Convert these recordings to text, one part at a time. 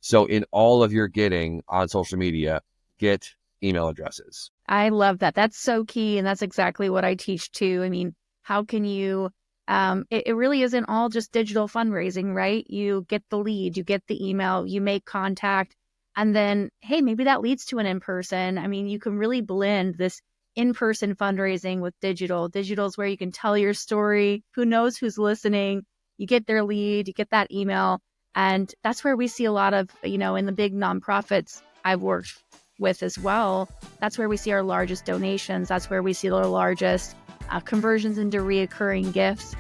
So in all of your getting on social media, get email addresses. I love that. That's so key. And that's exactly what I teach too. I mean, how can you, it really isn't all just digital fundraising, right? You get the lead, you get the email, you make contact, and then, hey, maybe that leads to an in-person. I mean, you can really blend this in-person fundraising with digital. Digital is where you can tell your story. Who knows who's listening? You get their lead, you get that email. And that's where we see a lot of, in the big nonprofits I've worked with as well. That's where we see our largest donations. That's where we see our largest conversions into reoccurring gifts.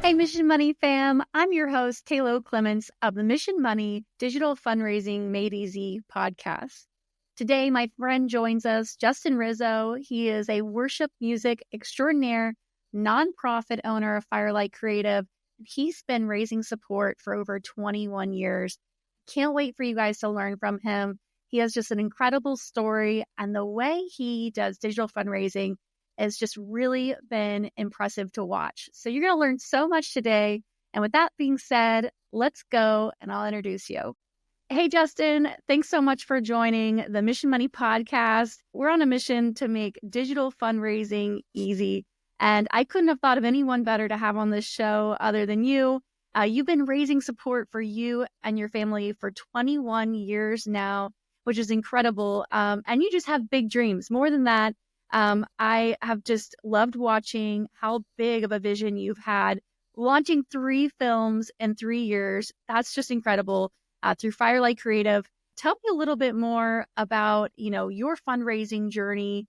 Hey, Mission Money fam. I'm your host, Tayloe Clements of the Mission Money Digital Fundraising Made Easy podcast. Today, my friend joins us, Justin Rizzo. He is a worship music extraordinaire, nonprofit owner of Firelight Creative. He's been raising support for over 21 years. Can't wait for you guys to learn from him. He has just an incredible story, and the way he does digital fundraising has just really been impressive to watch. So you're going to learn so much today. And with that being said, let's go and I'll introduce you. Hey, Justin, thanks so much for joining the Mission Money podcast. We're on a mission to make digital fundraising easy. And I couldn't have thought of anyone better to have on this show other than you. You've been raising support for you and your family for 21 years now, which is incredible. And you just have big dreams. More than that, I have just loved watching how big of a vision you've had, launching 3 films in 3 years. That's just incredible. Through Firelight Creative. Tell me a little bit more about, your fundraising journey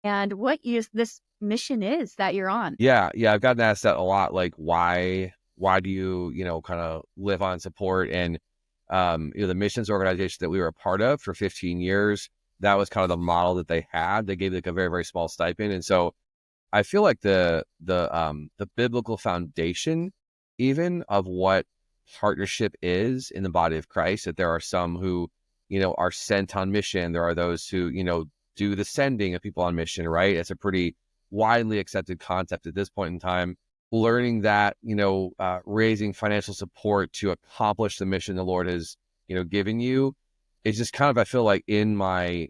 and what this mission is that you're on. Yeah. I've gotten asked that a lot. Like, why do you, kind of live on support? And, the missions organization that we were a part of for 15 years, that was kind of the model that they had. They gave like a very, very small stipend. And so I feel like the biblical foundation, even of what partnership is in the body of Christ, that there are some who, are sent on mission. There are those who, do the sending of people on mission, right? It's a pretty widely accepted concept at this point in time. Learning that, raising financial support to accomplish the mission the Lord has, given you, it's just kind of, I feel like in my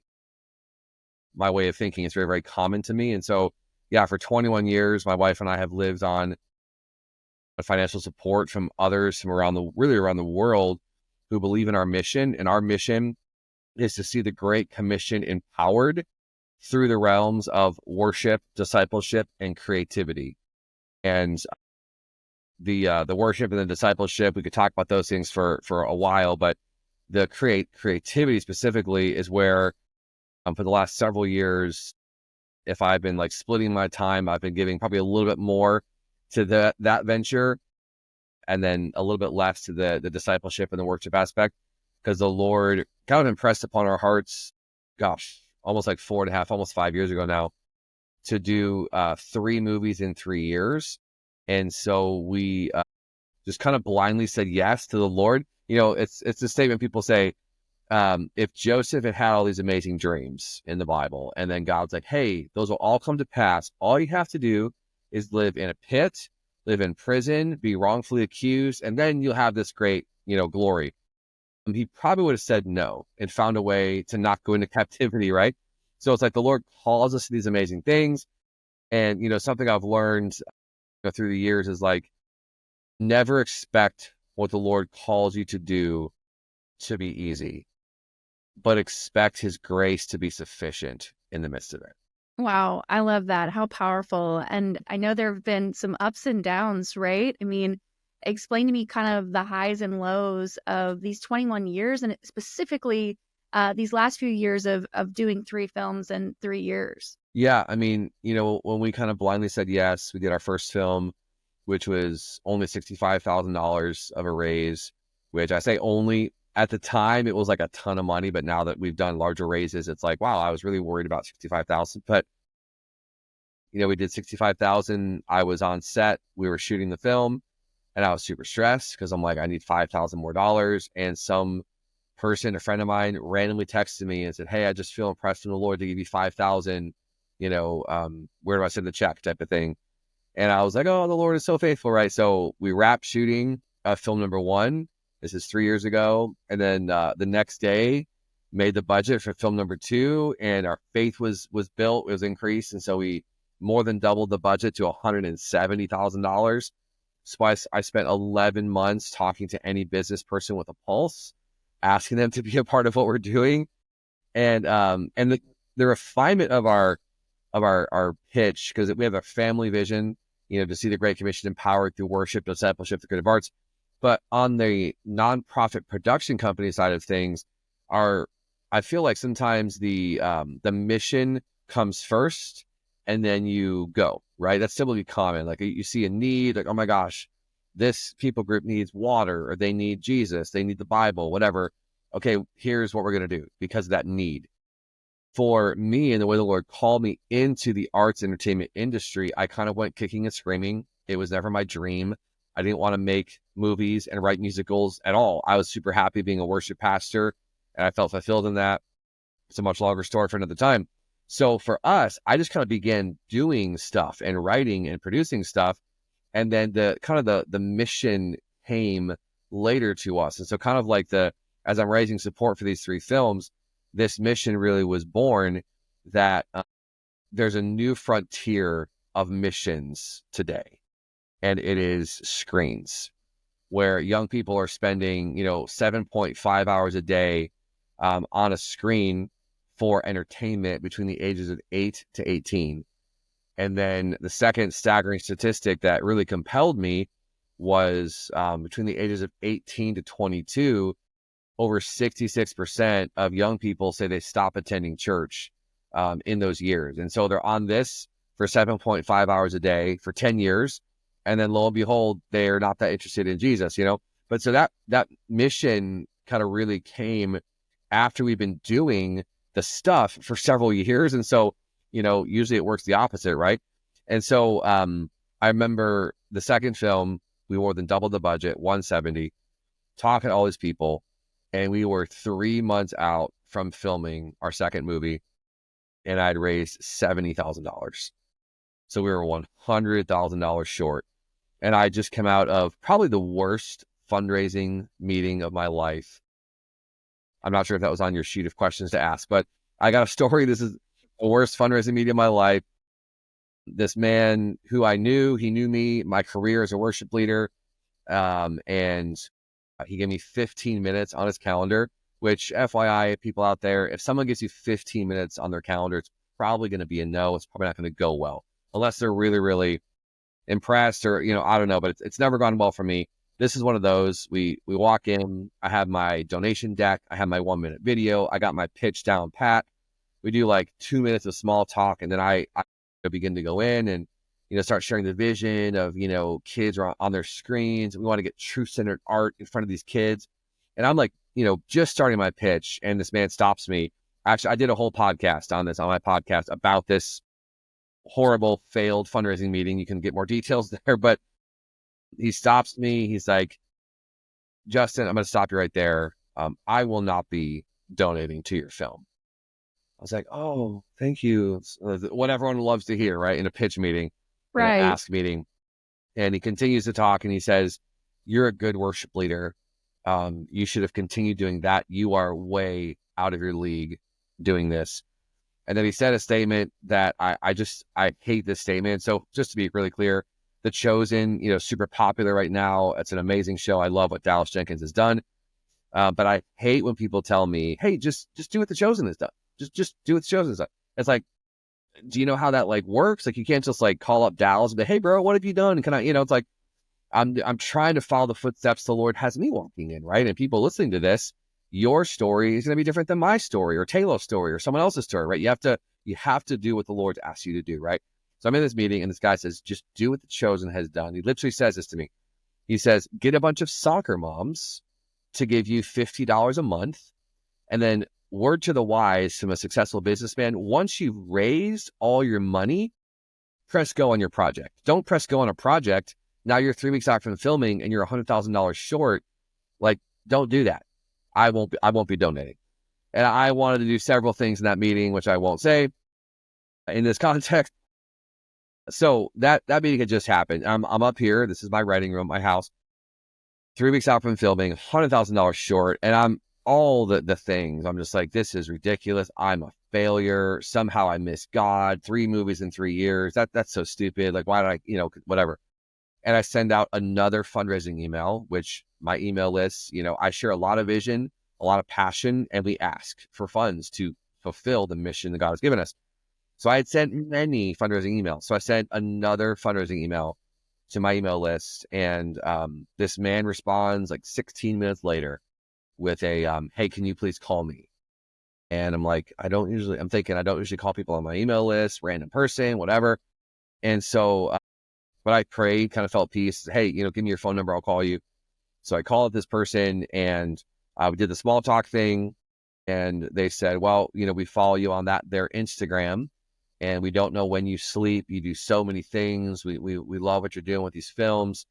way of thinking, it's very, very common to me. And so, yeah, for 21 years, my wife and I have lived on financial support from others from around the world who believe in our mission. And our mission is to see the Great Commission empowered through the realms of worship, discipleship, and creativity. And the worship and the discipleship, we could talk about those things for a while, but the creativity specifically is where for the last several years, if I've been like splitting my time, I've been giving probably a little bit more to that venture, and then a little bit less to the discipleship and the worship aspect, because the Lord kind of impressed upon our hearts, almost like 4.5, almost 5 years ago now, to do 3 movies in 3 years. And so we just kind of blindly said yes to the Lord. It's a statement people say, if Joseph had all these amazing dreams in the Bible, and then God's like, hey, those will all come to pass. All you have to do is live in a pit, live in prison, be wrongfully accused, and then you'll have this great, glory. He probably would have said no and found a way to not go into captivity, right? So it's like the Lord calls us to these amazing things. And, something I've learned through the years is like, never expect what the Lord calls you to do to be easy, but expect his grace to be sufficient in the midst of it. Wow, I love that. How powerful. And I know there have been some ups and downs, right? I mean, explain to me kind of the highs and lows of these 21 years and specifically these last few years of doing 3 films in 3 years. Yeah, I mean, when we kind of blindly said yes, we did our first film, which was only $65,000 of a raise, which I say only. At the time, it was like a ton of money, but now that we've done larger raises, it's like, wow, I was really worried about 65,000. But, we did 65,000. I was on set. We were shooting the film, and I was super stressed because I'm like, I need $5,000 more dollars. And some person, a friend of mine, randomly texted me and said, hey, I just feel impressed in the Lord to give you $5,000. Where do I send the check type of thing? And I was like, oh, the Lord is so faithful, right? So we wrapped shooting film number 1. This is 3 years ago. And then the next day made the budget for film number 2, and our faith was built, it was increased. And so we more than doubled the budget to $170,000. So I spent 11 months talking to any business person with a pulse, asking them to be a part of what we're doing. And the refinement of our pitch, because we have a family vision, to see the Great Commission empowered through worship, discipleship, the creative arts. But on the nonprofit production company side of things, I feel like sometimes the mission comes first, and then you go, right? That's typically common. Like you see a need, like, oh my gosh, this people group needs water, or they need Jesus, they need the Bible, whatever. Okay, here's what we're going to do because of that need. For me, and the way the Lord called me into the arts entertainment industry, I kind of went kicking and screaming. It was never my dream. I didn't want to make movies and write musicals at all. I was super happy being a worship pastor, and I felt fulfilled in that. It's a much longer story for another time. So for us, I just kind of began doing stuff and writing and producing stuff. And then the mission came later to us. And so kind of like as I'm raising support for these 3 films, this mission really was born, that there's a new frontier of missions today. And it is screens, where young people are spending, 7.5 hours a day on a screen for entertainment between the ages of 8 to 18. And then the second staggering statistic that really compelled me was between the ages of 18 to 22, over 66% of young people say they stop attending church in those years. And so they're on this for 7.5 hours a day for 10 years. And then lo and behold, they're not that interested in Jesus, But so that mission kind of really came after we've been doing the stuff for several years. And so, usually it works the opposite, right? And so I remember the second film, we more than doubled the budget, 170, talking to all these people. And we were 3 months out from filming our second movie, and I'd raised $70,000. So we were $100,000 short. And I just came out of probably the worst fundraising meeting of my life. I'm not sure if that was on your sheet of questions to ask, but I got a story. This is the worst fundraising meeting of my life. This man who I knew, he knew me, my career as a worship leader. And he gave me 15 minutes on his calendar, which, FYI, people out there, if someone gives you 15 minutes on their calendar, it's probably going to be a no. It's probably not going to go well unless they're really, really impressed, or, I don't know, but it's never gone well for me. This is one of those. We walk in, I have my donation deck, I have my 1-minute video, I got my pitch down pat. We do like 2 minutes of small talk, and then I begin to go in and start sharing the vision of, kids are on their screens. We want to get truth-centered art in front of these kids. And I'm like, just starting my pitch, and this man stops me. Actually, I did a whole podcast on my podcast about this horrible failed fundraising meeting. You can get more details there, but he stops me. He's like, Justin, I'm going to stop you right there. I will not be donating to your film. I was like, oh, thank you. It's what everyone loves to hear, right? In a pitch meeting, Right. in an ask meeting. And he continues to talk, and he says, you're a good worship leader. You should have continued doing that. You are way out of your league doing this. And then he said a statement that I hate this statement. So just to be really clear, The Chosen, super popular right now. It's an amazing show. I love what Dallas Jenkins has done. But I hate when people tell me, hey, just do what The Chosen has done. Just do what The Chosen has done. It's like, do you know how that works? You can't just call up Dallas and be, hey bro, what have you done? Can I, it's like, I'm trying to follow the footsteps the Lord has me walking in, right? And people listening to this, your story is going to be different than my story or Tayloe's story or someone else's story, right? You have to do what the Lord's asked you to do, right? So I'm in this meeting, and this guy says, just do what The Chosen has done. He literally says this to me. He says, get a bunch of soccer moms to give you $50 a month, and then word to the wise from a successful businessman, once you've raised all your money, press go on your project. Don't press go on a project. Now you're 3 weeks out from filming and you're $100,000 short. Don't do that. I won't be donating. And I wanted to do several things in that meeting, which I won't say in this context. So that meeting had just happened. I'm up here. This is my writing room, my house. 3 weeks out from filming, $100,000 short, and I'm all the things. I'm just like, this is ridiculous. I'm a failure. Somehow I missed God. 3 movies in 3 years. That's so stupid. Like, why did I, whatever. And I send out another fundraising email, which my email list, I share a lot of vision, a lot of passion, and we ask for funds to fulfill the mission that God has given us. So I had sent many fundraising emails. So I sent another fundraising email to my email list, and this man responds like 16 minutes later with a, hey, can you please call me? And I'm like, I don't usually call people on my email list, random person, whatever. And so, but I prayed, kind of felt peace. Hey, give me your phone number, I'll call you. So I called this person, and we did the small talk thing, and they said, well, we follow you on their Instagram, and we don't know when you sleep. You do so many things. We love what you're doing with these films.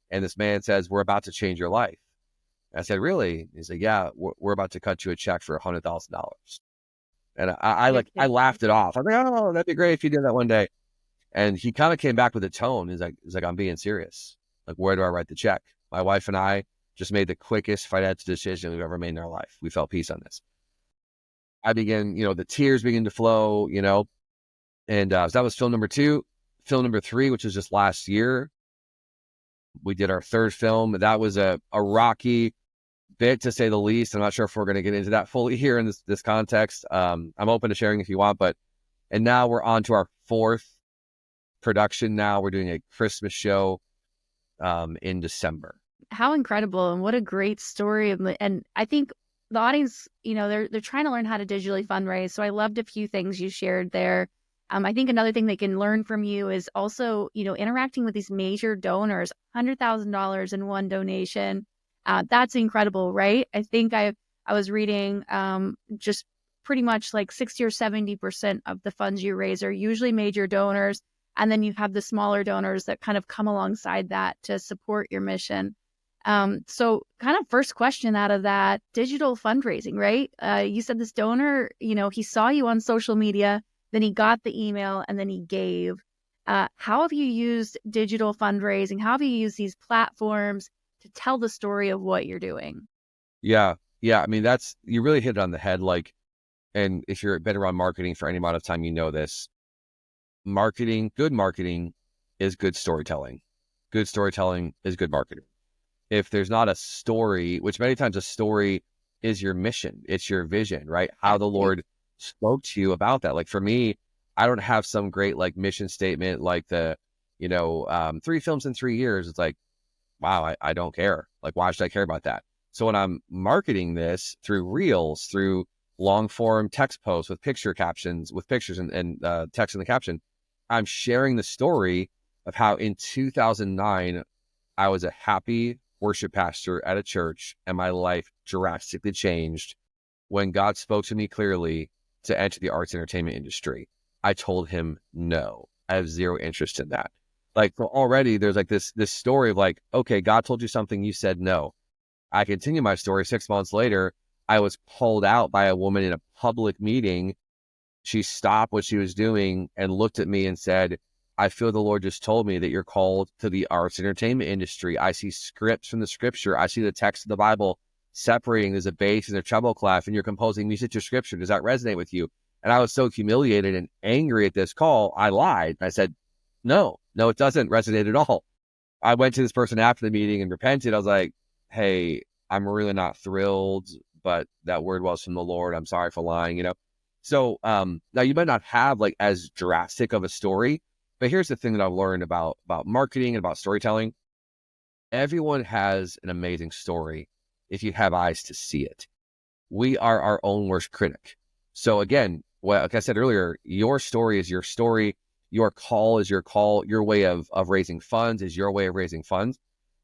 And this man says, we're about to change your life. I said, really? He said, yeah, we're about to cut you a check for $100,000. And I laughed it off. I'm like, oh, that'd be great if you did that one day. And he kind of came back with a tone. He's like, I'm being serious. Like, where do I write the check? My wife and I just made the quickest financial decision we've ever made in our life. We felt peace on this. I began, the tears begin to flow, and so that was film number 2. Film number 3, which was just last year, we did our 3rd film. That was a rocky bit, to say the least. I'm not sure if we're going to get into that fully here in this context. I'm open to sharing if you want, and now we're on to our 4th production. Now we're doing a Christmas show in December. How incredible, and what a great story. And I think the audience, they're trying to learn how to digitally fundraise. So I loved a few things you shared there. I think another thing they can learn from you is also, interacting with these major donors. $100,000 in one donation. That's incredible, right? I think I was reading just pretty much like 60 or 70% of the funds you raise are usually major donors. And then you have the smaller donors that kind of come alongside that to support your mission. So kind of first question out of that, digital fundraising, right? You said this donor, he saw you on social media, then he got the email, and then he gave. How have you used digital fundraising? How have you used these platforms to tell the story of what you're doing? Yeah. I mean, you really hit it on the head. Like, and if you're been around marketing for any amount of time, this. Good marketing is good storytelling. Good storytelling is good marketing. If there's not a story, which many times a story is your mission, it's your vision, right? How the Lord spoke to you about that. Like for me, I don't have some great like mission statement, like the, 3 films in 3 years. It's like, wow, I don't care. Like, why should I care about that? So when I'm marketing this through reels, through long form text posts with picture captions, with pictures and text in the caption, I'm sharing the story of how in 2009, I was a happy worship pastor at a church, and my life drastically changed when God spoke to me clearly to enter the arts entertainment industry. I told him, no, I have zero interest in that. Like, so already there's like this story of like, okay, God told you something, you said no. I continue my story. 6 months later, I was called out by a woman in a public meeting. She stopped what she was doing and looked at me and said, I feel the Lord just told me that you're called to the arts entertainment industry. I see scripts from the scripture. I see the text of the Bible separating. There's a bass and a treble clef, and you're composing music to scripture. Does that resonate with you? And I was so humiliated and angry at this call, I lied. I said, no, it doesn't resonate at all. I went to this person after the meeting and repented. I was like, hey, I'm really not thrilled, but that word was from the Lord. I'm sorry for lying, So now you might not have like as drastic of a story, but here's the thing that I've learned about marketing and about storytelling. Everyone has an amazing story if you have eyes to see it. We are our own worst critic. So again, like I said earlier, your story is your story. Your call is your call. Your way of raising funds is your way of raising funds.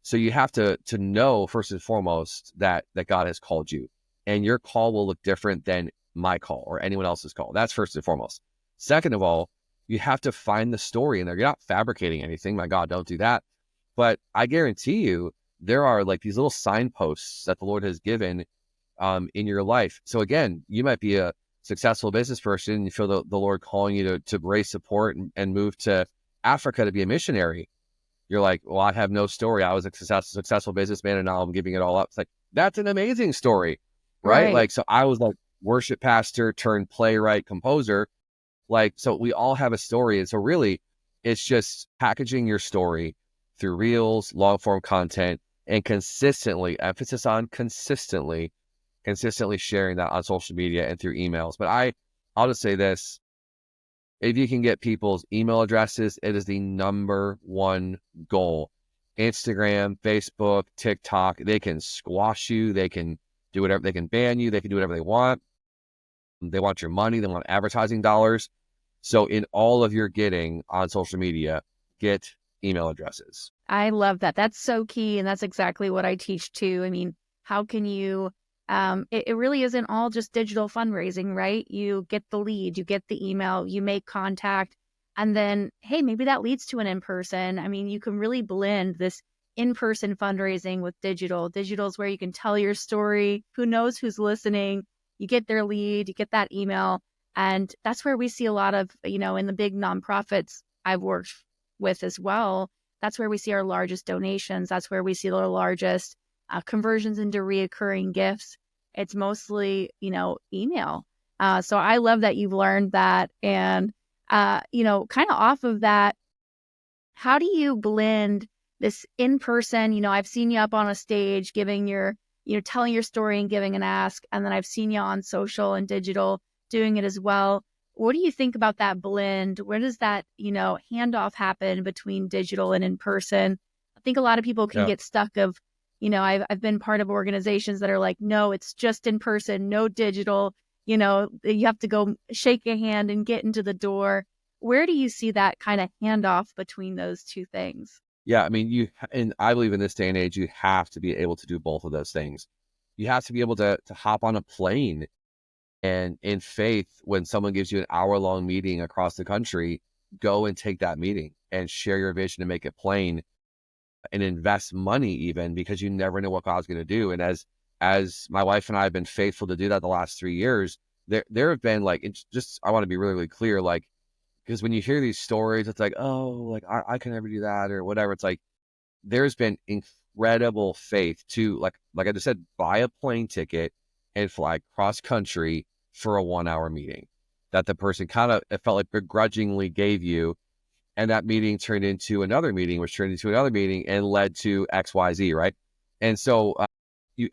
So you have to know first and foremost that God has called you, and your call will look different than my call or anyone else's call. That's first and foremost. Second of all, you have to find the story in there. You're not fabricating anything. My God, don't do that. But I guarantee you, there are like these little signposts that the Lord has given in your life. So again, you might be a successful business person. You feel the Lord calling you to raise support and move to Africa to be a missionary. You're like, well, I have no story. I was a successful businessman and now I'm giving it all up. It's like, that's an amazing story, right? Right. Like, so I was like worship pastor turned playwright composer. Like, so we all have a story. And so really it's just packaging your story through reels, long form content, and consistently, emphasis on consistently sharing that on social media and through emails. But I'll just say this, if you can get people's email addresses, it is the number one goal. Instagram, Facebook, TikTok, they can squash you. They can do whatever. They can ban you. They can do whatever they want. They want your money. They want advertising dollars. So in all of your getting on social media, get email addresses. I love that. That's so key. And that's exactly what I teach too. I mean, how can you, it really isn't all just digital fundraising, right? You get the lead, you get the email, you make contact, and then, hey, maybe that leads to an in-person. I mean, you can really blend this in-person fundraising with digital. Digital is where you can tell your story. Who knows who's listening? You get their lead, you get that email. And that's where we see a lot of, in the big nonprofits I've worked with as well, that's where we see our largest donations. That's where we see our largest conversions into reoccurring gifts. It's mostly, email. So I love that you've learned that. And, kind of off of that, how do you blend this in person? I've seen you up on a stage giving telling your story and giving an ask. And then I've seen you on social and digital doing it as well. What do you think about that blend? Where does that, handoff happen between digital and in person? I think a lot of people can Yeah. get stuck of, I've been part of organizations that are like, no, it's just in person, no digital, you have to go shake a hand and get into the door. Where do you see that kind of handoff between those two things? Yeah. I mean, and I believe in this day and age, you have to be able to do both of those things. You have to be able to hop on a plane and in faith, when someone gives you an hour-long meeting across the country, go and take that meeting and share your vision and make it plain and invest money even, because you never know what God's going to do. And as my wife and I have been faithful to do that the last 3 years, there have been like, it's just, I want to be really, really clear, like, because when you hear these stories, it's like, oh, like I can never do that or whatever. It's like, there's been incredible faith to like I just said, buy a plane ticket and fly cross country for a 1 hour meeting that the person kind of, it felt like begrudgingly gave you. And that meeting turned into another meeting, which turned into another meeting and led to XYZ. Right. And so you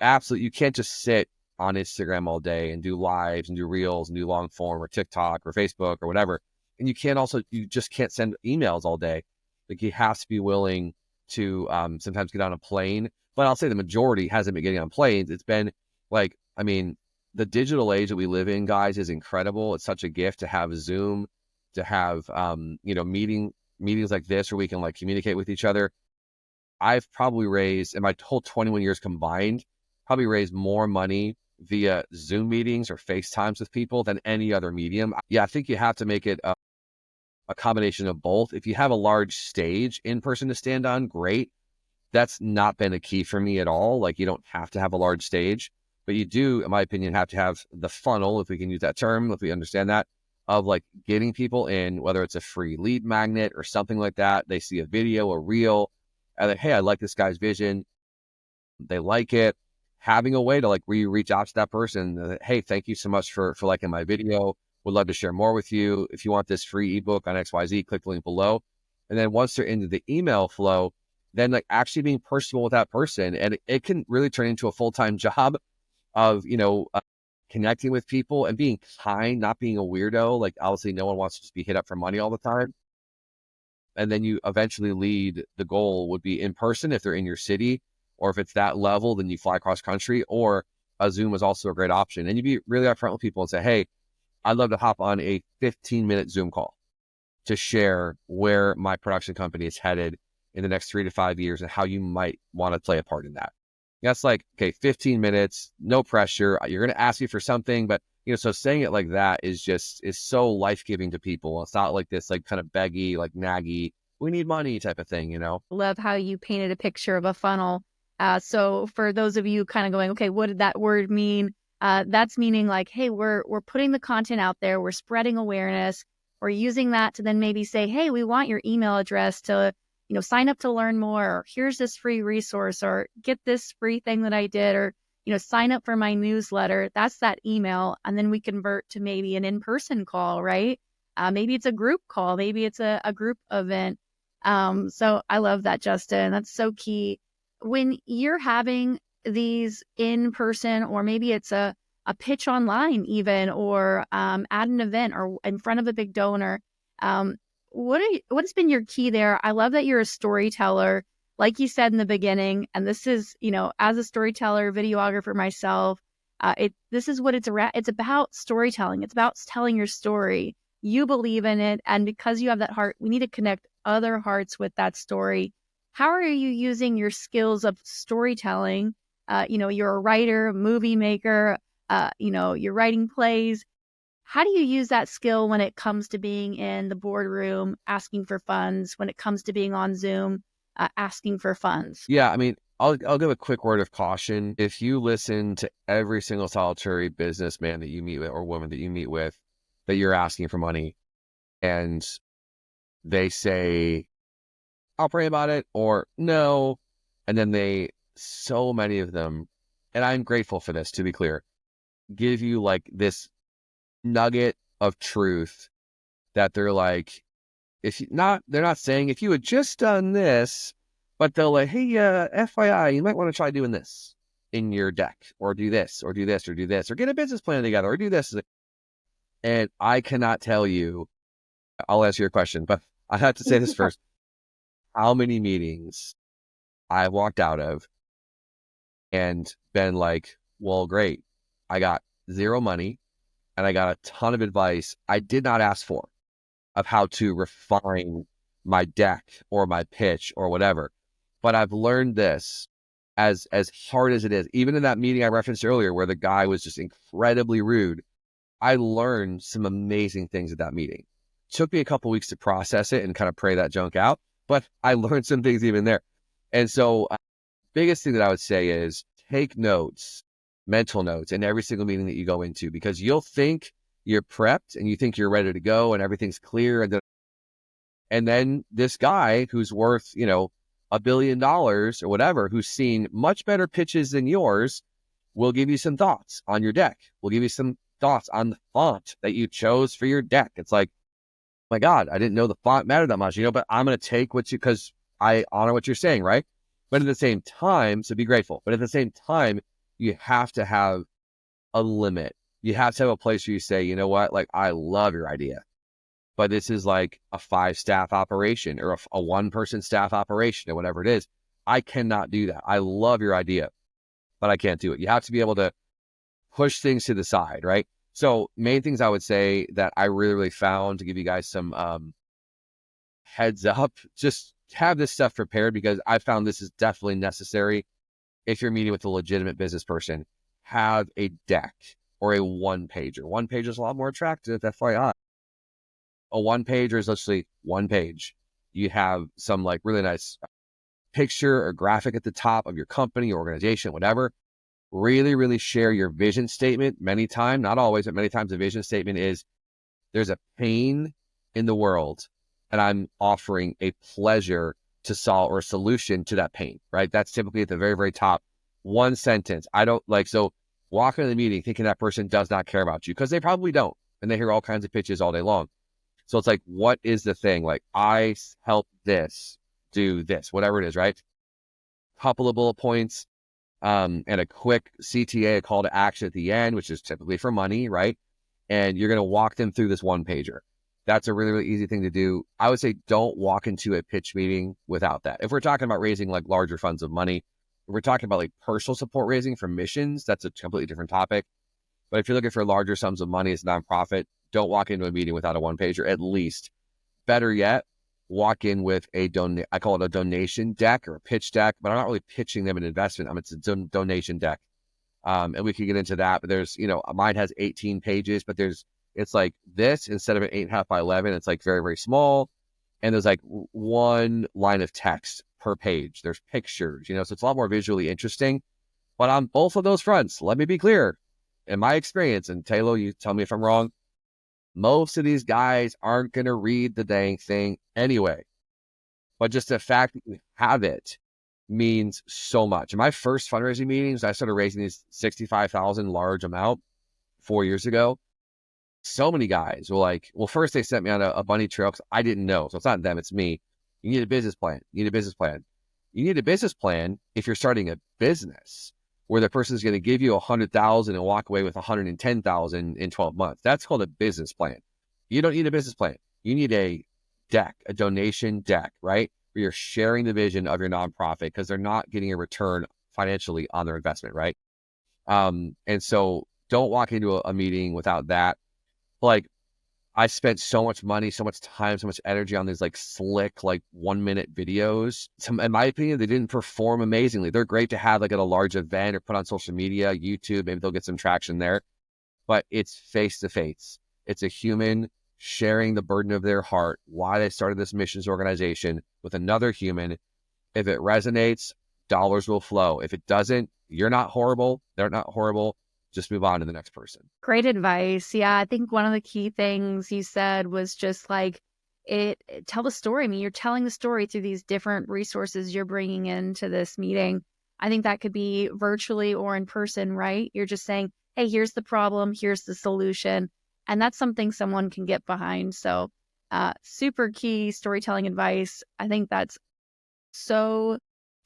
can't just sit on Instagram all day and do lives and do reels and do long form or TikTok or Facebook or whatever. And you just can't send emails all day. Like you have to be willing to sometimes get on a plane. But I'll say the majority hasn't been getting on planes. It's been like, I mean, the digital age that we live in, guys, is incredible. It's such a gift to have Zoom, to have meetings like this where we can like communicate with each other. I've probably raised, in my whole 21 years combined, probably raised more money via Zoom meetings or FaceTimes with people than any other medium. Yeah, I think you have to make it a combination of both. If you have a large stage in person to stand on, great. That's not been a key for me at all. Like you don't have to have a large stage, but you do, in my opinion, have to have the funnel, if we can use that term, if we understand that, of like getting people in, whether it's a free lead magnet or something like that. They see a video, a reel, and like, hey, I like this guy's vision. They like it. Having a way to like where you reach out to that person, hey, thank you so much for liking my video. Would love to share more with you. If you want this free ebook on XYZ, click the link below. And then once they're into the email flow, then like actually being personal with that person. And it can really turn into a full-time job of, connecting with people and being kind, not being a weirdo. Like obviously no one wants to just be hit up for money all the time. And then you eventually lead, the goal would be in person if they're in your city, or if it's that level, then you fly cross country, or a Zoom is also a great option. And you be really upfront with people and say, hey, I'd love to hop on a 15-minute Zoom call to share where my production company is headed in the next 3 to 5 years and how you might want to play a part in that. That's like, okay, 15 minutes, no pressure. You're going to ask you for something, but so saying it like that is so life-giving to people. It's not like this, like kind of beggy, like naggy, we need money type of thing, Love how you painted a picture of a funnel. So for those of you kind of going, okay, what did that word mean? That's meaning like, hey, we're putting the content out there, we're spreading awareness, or using that to then maybe say, hey, we want your email address to, sign up to learn more, or here's this free resource, or get this free thing that I did, or, sign up for my newsletter. That's that email. And then we convert to maybe an in-person call, right? Maybe it's a group call. Maybe it's a group event. So I love that, Justin. That's so key. When you're having these in person, or maybe it's a pitch online even, or at an event or in front of a big donor, what has been your key there? I love that you're a storyteller, like you said in the beginning, and this is, as a storyteller, videographer myself, this is what it's around. It's about storytelling. It's about telling your story. You believe in it, and because you have that heart, we need to connect other hearts with that story. How are you using your skills of storytelling? You're a writer, a movie maker, you're writing plays. How do you use that skill when it comes to being in the boardroom, asking for funds, when it comes to being on Zoom, asking for funds? Yeah, I mean, I'll give a quick word of caution. If you listen to every single solitary businessman that you meet with or woman that you meet with, that you're asking for money, and they say, I'll pray about it, or no, and then so many of them, and I'm grateful for this, to be clear, give you like this nugget of truth that they're like, they're not saying if you had just done this, but they'll like, hey, FYI, you might want to try doing this in your deck, or do this, or do this, or do this, or get a business plan together, or do this. And I cannot tell you, I'll answer your question, but I have to say this first. How many meetings I've walked out of and been like, well, great. I got zero money and I got a ton of advice I did not ask for of how to refine my deck or my pitch or whatever. But I've learned this, as hard as it is. Even in that meeting I referenced earlier where the guy was just incredibly rude, I learned some amazing things at that meeting. Took me a couple weeks to process it and kind of pray that junk out, but I learned some things even there. And so biggest thing that I would say is take notes, mental notes, in every single meeting that you go into, because you'll think you're prepped and you think you're ready to go and everything's clear. And then this guy who's worth, $1 billion or whatever, who's seen much better pitches than yours, will give you some thoughts on your deck. Will give you some thoughts on the font that you chose for your deck. It's like, my God, I didn't know the font mattered that much, but I'm going to take because I honor what you're saying, right? But at the same time, so be grateful. But at the same time, you have to have a limit. You have to have a place where you say, you know what, like, I love your idea, but this is like a 5-staff operation or a 1-person staff operation or whatever it is. I cannot do that. I love your idea, but I can't do it. You have to be able to push things to the side, right? So main things I would say that I really, really found, to give you guys some heads up, just have this stuff prepared, because I found this is definitely necessary. If you're meeting with a legitimate business person, have a deck or a one-pager. One page is a lot more attractive, FYI. A one-pager is literally one page. You have some like really nice picture or graphic at the top of your company, organization, whatever. Really, really share your vision statement. Many times, not always, but many times the vision statement is, there's a pain in the world and I'm offering a pleasure to solve, or a solution to that pain, right? That's typically at the very, very top. One sentence. So walk into the meeting thinking that person does not care about you, because they probably don't. And they hear all kinds of pitches all day long. So it's like, what is the thing? Like, I help this, do this, whatever it is, right? Couple of bullet points, and a quick CTA, a call to action at the end, which is typically for money, right? And you're going to walk them through this one pager. That's a really, really easy thing to do. I would say don't walk into a pitch meeting without that. If we're talking about raising like larger funds of money, if we're talking about like personal support raising for missions, that's a completely different topic. But if you're looking for larger sums of money as a nonprofit, don't walk into a meeting without a one pager, at least. Better yet, walk in with I call it a donation deck or a pitch deck, but I'm not really pitching them an investment. It's a donation deck. And we can get into that, but there's, mine has 18 pages, but it's like this, instead of an 8.5 by 11, it's like very, very small. And there's like one line of text per page. There's pictures, so it's a lot more visually interesting. But on both of those fronts, let me be clear, in my experience, and Tayloe, you tell me if I'm wrong, Most of these guys aren't going to read the dang thing anyway. But just the fact that you have it means so much. In my first fundraising meetings, I started raising these 65,000 large amount 4 years ago. So many guys were like, well, first they sent me on a bunny trail because I didn't know. So it's not them, it's me. You need a business plan. You need a business plan. You need a business plan if you're starting a business where the person is going to give you 100,000 and walk away with 110,000 in 12 months. That's called a business plan. You don't need a business plan. You need a deck, a donation deck, right? Where you're sharing the vision of your nonprofit because they're not getting a return financially on their investment, right? And so don't walk into a meeting without that. Like, I spent so much money, so much time, so much energy on these like slick, like 1 minute videos. In my opinion, they didn't perform amazingly. They're great to have like at a large event or put on social media, YouTube, maybe they'll get some traction there, but it's face to face. It's a human sharing the burden of their heart, why they started this missions organization with another human. If it resonates, dollars will flow. If it doesn't, you're not horrible. They're not horrible. Just move on to the next person. Great advice. Yeah, I think one of the key things you said was just like tell the story. I mean, you're telling the story through these different resources you're bringing into this meeting. I think that could be virtually or in person, right? You're just saying, hey, here's the problem, here's the solution. And that's something someone can get behind. So super key storytelling advice. I think that's so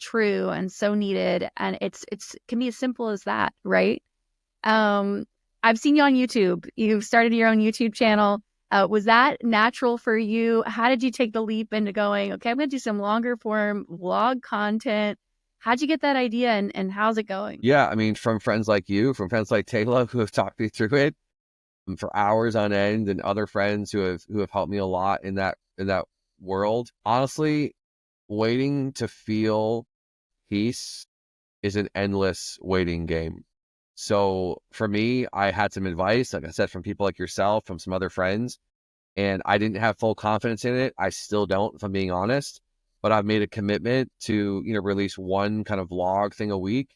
true and so needed. And it's can be as simple as that, right? I've seen you on YouTube. You've started your own YouTube channel. Was that natural for you? How did you take the leap into going, okay, I'm going to do some longer form vlog content? How'd you get that idea and how's it going? Yeah, I mean, from friends like you, from friends like Tayloe who have talked me through it for hours on end, and other friends who have helped me a lot in that world. Honestly, waiting to feel peace is an endless waiting game. So for me, I had some advice, like I said, from people like yourself, from some other friends, and I didn't have full confidence in it. I still don't, if I'm being honest, but I've made a commitment to, release one kind of vlog thing a week.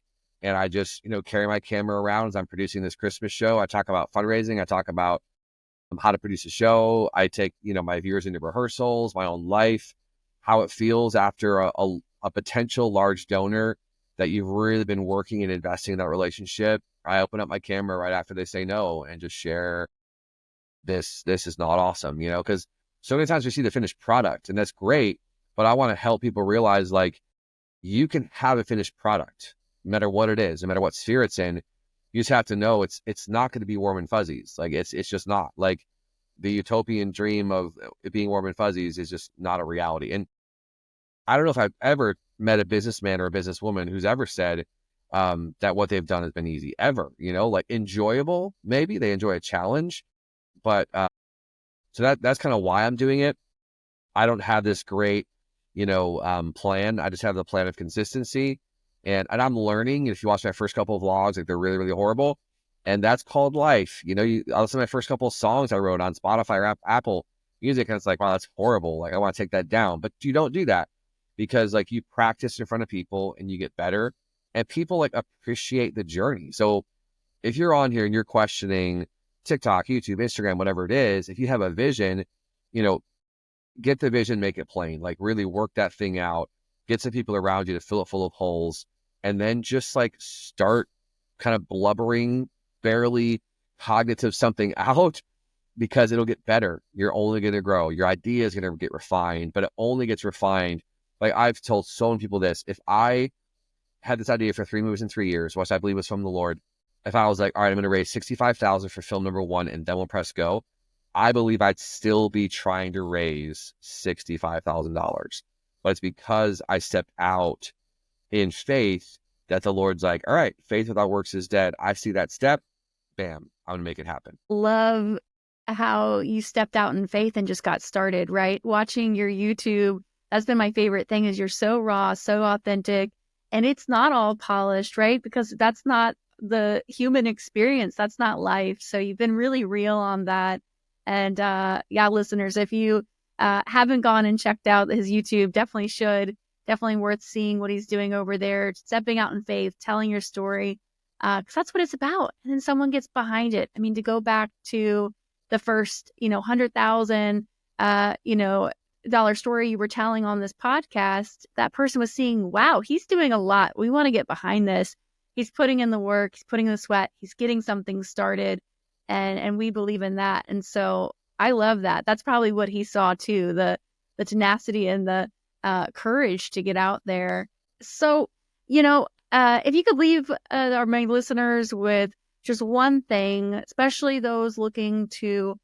And I just, carry my camera around as I'm producing this Christmas show. I talk about fundraising. I talk about how to produce a show. I take, my viewers into rehearsals, my own life, how it feels after a potential large donor that you've really been working and investing in that relationship. I open up my camera right after they say no and just share this is not awesome, because so many times we see the finished product and that's great, but I want to help people realize like you can have a finished product no matter what it is, no matter what sphere it's in. You just have to know it's not going to be warm and fuzzies. Like it's just not. Like the utopian dream of it being warm and fuzzies is just not a reality. And I don't know if I've ever met a businessman or a businesswoman who's ever said that what they've done has been easy ever, like enjoyable. Maybe they enjoy a challenge, but so that's kind of why I'm doing it. I don't have this great, plan. I just have the plan of consistency, and I'm learning. If you watch my first couple of vlogs, like they're really, really horrible, and that's called life. I listen to my first couple of songs I wrote on Spotify or Apple Music, and it's like, wow, that's horrible. Like I want to take that down, but you don't do that because like you practice in front of people and you get better, and people like appreciate the journey. So if you're on here and you're questioning TikTok, YouTube, Instagram, whatever it is, if you have a vision, get the vision, make it plain, like really work that thing out, get some people around you to fill it full of holes, and then just like start kind of blubbering, barely cognitive something out because it'll get better. You're only going to grow. Your idea is going to get refined, but it only gets refined. Like I've told so many people this, if I had this idea for 3 movies in 3 years, which I believe was from the Lord, if I was like, all right, I'm going to raise 65,000 for film number 1 and then we'll press go, I believe I'd still be trying to raise $65,000. But it's because I stepped out in faith that the Lord's like, all right, faith without works is dead. I see that step, bam, I'm going to make it happen. Love how you stepped out in faith and just got started, right? Watching your YouTube, that's been my favorite thing is you're so raw, so authentic, and it's not all polished, right? Because that's not the human experience. That's not life. So you've been really real on that. And yeah, listeners, if you haven't gone and checked out his YouTube, definitely should. Definitely worth seeing what he's doing over there, stepping out in faith, telling your story, because that's what it's about. And then someone gets behind it. I mean, to go back to the first, $100,000, dollar story you were telling on this podcast, that person was seeing, wow, he's doing a lot. We want to get behind this. He's putting in the work, he's putting in the sweat, he's getting something started, and we believe in that. And so I love that. That's probably what he saw too, the tenacity and the courage to get out there. So, if you could leave my listeners with just one thing, especially those looking to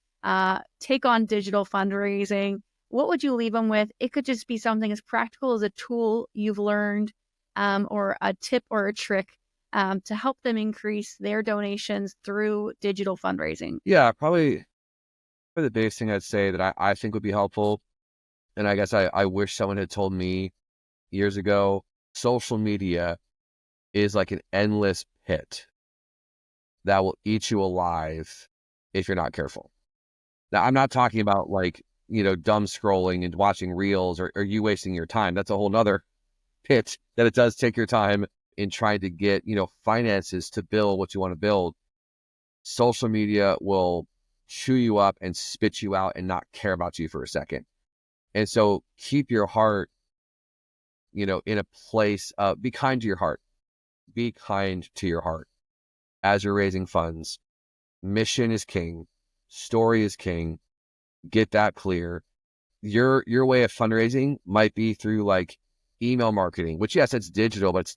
take on digital fundraising, what would you leave them with? It could just be something as practical as a tool you've learned, or a tip or a trick to help them increase their donations through digital fundraising. Yeah, probably the biggest thing I'd say that I think would be helpful, and I guess I wish someone had told me years ago, social media is like an endless pit that will eat you alive if you're not careful. Now, I'm not talking about dumb scrolling and watching reels or you wasting your time. That's a whole nother pit that it does take your time in trying to get, finances to build what you want to build. Social media will chew you up and spit you out and not care about you for a second. And so keep your heart, in a place of, be kind to your heart. Be kind to your heart as you're raising funds. Mission is king. Story is king. Get that clear. Your way of fundraising might be through email marketing, which yes, it's digital, but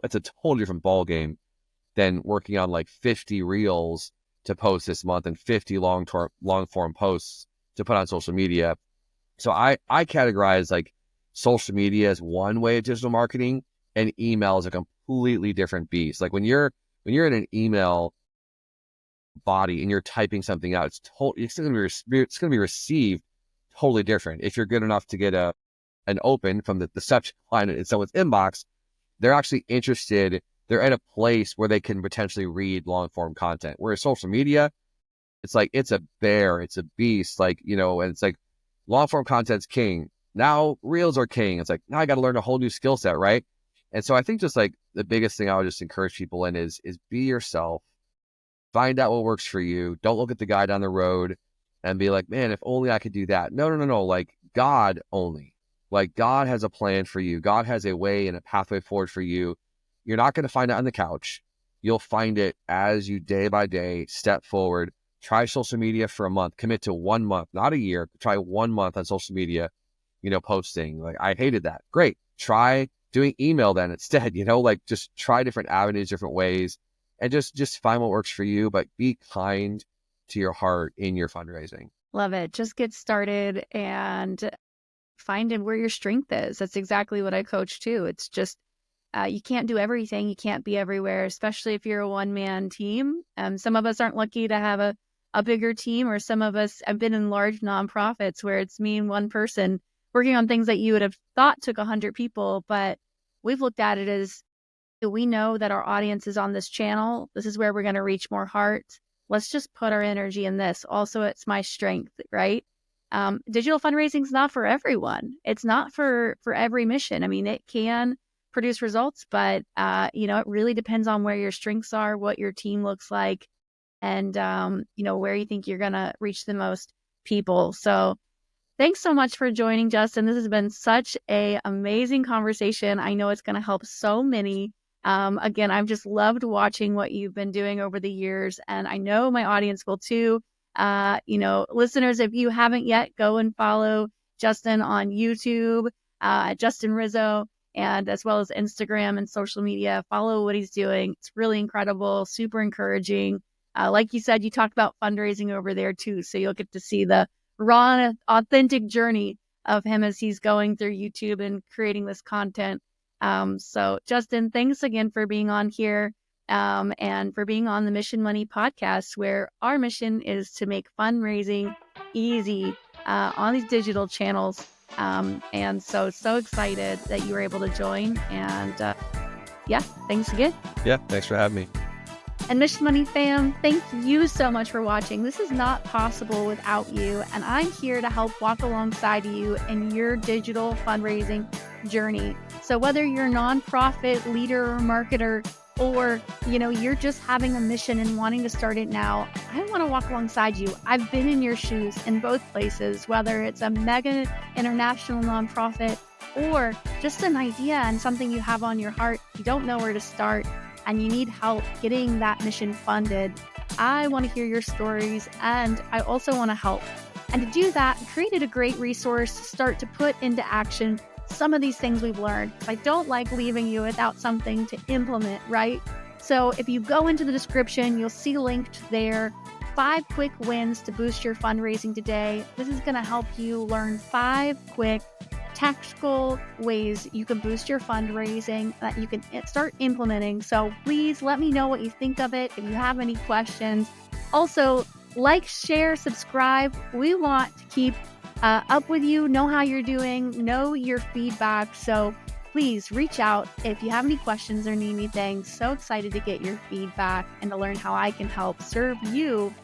it's a totally different ball game than working on 50 reels to post this month and 50 long form posts to put on social media. So I categorize social media as one way of digital marketing, and email is a completely different beast. When you're in an email body and you're typing something out, it's going to be received totally different. If you're good enough to get an open from the subject line in someone's inbox, they're actually interested. They're at a place where they can potentially read long form content. Whereas social media, it's it's a bear, it's a beast, and it's long form content's king. Now reels are king. It's now I got to learn a whole new skill set, right? And so I think just the biggest thing I would just encourage people in is be yourself. Find out what works for you. Don't look at the guy down the road and be like, man, if only I could do that. No. God only. God has a plan for you. God has a way and a pathway forward for you. You're not going to find it on the couch. You'll find it as you day by day step forward. Try social media for a month. Commit to 1 month, not a year. Try 1 month on social media, posting. I hated that. Great. Try doing email then instead, just try different avenues, different ways, and just find what works for you, but be kind to your heart in your fundraising. Love it. Just get started and find where your strength is. That's exactly what I coach too. It's just, you can't do everything. You can't be everywhere, especially if you're a one-man team. Some of us aren't lucky to have a bigger team, or some of us have been in large nonprofits where it's me and one person working on things that you would have thought took 100 people. But we've looked at it as, we know that our audience is on this channel. This is where we're going to reach more hearts. Let's just put our energy in this. Also, it's my strength, right? Digital fundraising is not for everyone. It's not for every mission. I mean, it can produce results, but it really depends on where your strengths are, what your team looks like, and where you think you're going to reach the most people. So thanks so much for joining, Justin. This has been such an amazing conversation. I know it's going to help so many. Again, I've just loved watching what you've been doing over the years, and I know my audience will too. Listeners, if you haven't yet, go and follow Justin on YouTube, Justin Rizzo, and as well as Instagram and social media. Follow what he's doing. It's really incredible, super encouraging. Like you said, you talked about fundraising over there too, so you'll get to see the raw, authentic journey of him as he's going through YouTube and creating this content. So Justin, thanks again for being on here, and for being on the Mission Money podcast, where our mission is to make fundraising easy on these digital channels. And so excited that you were able to join. And thanks again. Yeah, thanks for having me. And Mission Money fam, thank you so much for watching. This is not possible without you, and I'm here to help walk alongside you in your digital fundraising journey. So whether you're a nonprofit leader or marketer, or, you're just having a mission and wanting to start it now, I want to walk alongside you. I've been in your shoes in both places, whether it's a mega international nonprofit or just an idea and something you have on your heart, you don't know where to start, and you need help getting that mission funded. I want to hear your stories, and I also want to help. And to do that, I created a great resource to start to put into action some of these things we've learned. I don't like leaving you without something to implement, right? So if you go into the description, you'll see linked there 5 quick wins to boost your fundraising today. This is going to help you learn 5 quick tactical ways you can boost your fundraising that you can start implementing. So please let me know what you think of it if you have any questions. Also, like, share, subscribe. We want to keep up with you, know how you're doing, know your feedback. So please reach out if you have any questions or need anything. So excited to get your feedback and to learn how I can help serve you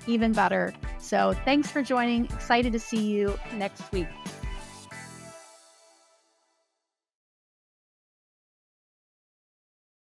even better. So thanks for joining. Excited to see you next week.